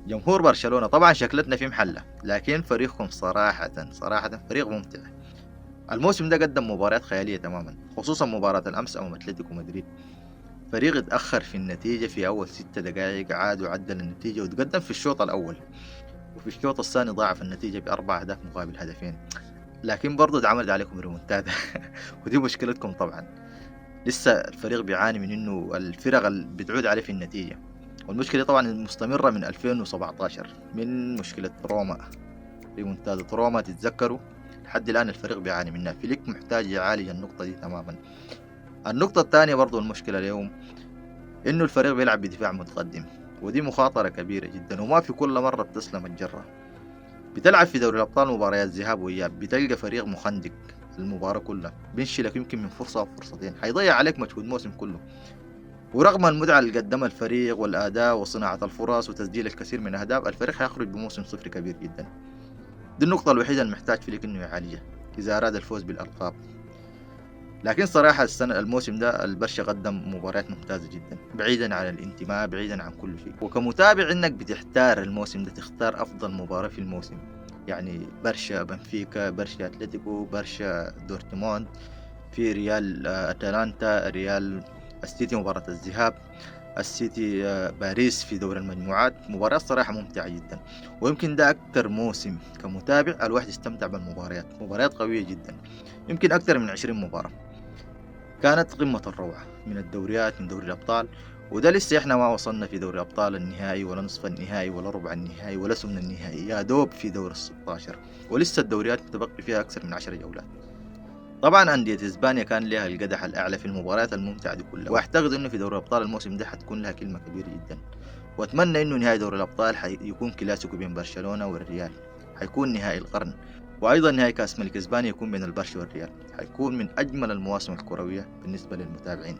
جمهور برشلونة طبعا شكلتنا في محلة، لكن فريقكم صراحة فريق ممتع. الموسم ده قدم مباريات خيالية تماما، خصوصا مباراة الأمس أمام أتلتيكو مدريد. فريق اتأخر في النتيجة في أول 6 دقائق، عاد وعدل النتيجة وتقدم في الشوط الأول، وفي الشوط الثاني ضاعف النتيجة ب4 أهداف مقابل هدفين، لكن برضو اتعملت عليكم ريمونتادا. ودي مشكلتكم طبعا. لسه الفريق بيعاني من انه الفرق اللي بتعود عليه في النتيجة، والمشكلة طبعا مستمرة من 2017، من مشكلة روما، ريمونتادا روما تتذكروا. لحد الآن الفريق بيعاني منها، فليك محتاج يعالج النقطة دي تماما. النقطة الثانية برضو المشكلة اليوم انه الفريق بيلعب بدفاع متقدم، ودي مخاطرة كبيرة جدا، وما في كل مرة بتسلم الجرة. بتلعب في دوري الأبطال مباريات ذهاب وإياب، بتلقى فريق مخندق المباراة كلها، بينشلك يمكن من فرصة أو فرصتين، حيضيع عليك مجهود موسم كله. ورغم المتعة اللي قدمها الفريق والأداء وصناعة الفرص وتسجيل الكثير من الأهداف، الفريق حيخرج بموسم صفر كبير جدا. دي النقطة الوحيدة اللي محتاج فليك إنه يعالجها إذا أراد الفوز بالألقاب. لكن صراحة الموسم ده البرشا قدم مباريات ممتازة جدا، بعيدا عن الانتماء، بعيدا عن كل شيء. وكمتابع انك بتحتار الموسم ده، تختار افضل مباراة في الموسم، يعني برشا بنفيكا، برشا اتلتيكو، برشا دورتموند، في ريال اتلانتا، ريال السيتي مباراة الذهاب، السيتي باريس في دور المجموعات. مباراة صراحة ممتعة جدا، ويمكن ده أكتر موسم كمتابع الواحد يستمتع بالمباريات، مباريات قوية جدا، يمكن أكتر من 20 مباراة. كانت قمة الروعة من الدوريات، من دوري الأبطال. وده لسه احنا ما وصلنا في دوري الأبطال النهائي، ولا نصف النهائي، ولا ربع النهائي، ولا ثمن النهائي، يا دوب في دور ال16، ولسه الدوريات متبقي فيها أكثر من 10 جولات. طبعا أندية إسبانيا كان لها القدح الأعلى في المباريات الممتعة دي كلها، وأعتقد إنه في دوري الأبطال الموسم ده حتكون لها كلمة كبيرة جدا. وأتمنى إنه نهائي دوري الأبطال يكون كلاسيكو بين برشلونة والريال، حيكون نهائي القرن. وأيضا نهائي كأس ملك إسبانيا يكون بين البرشا والريال، حيكون من أجمل المواسم الكروية بالنسبة للمتابعين.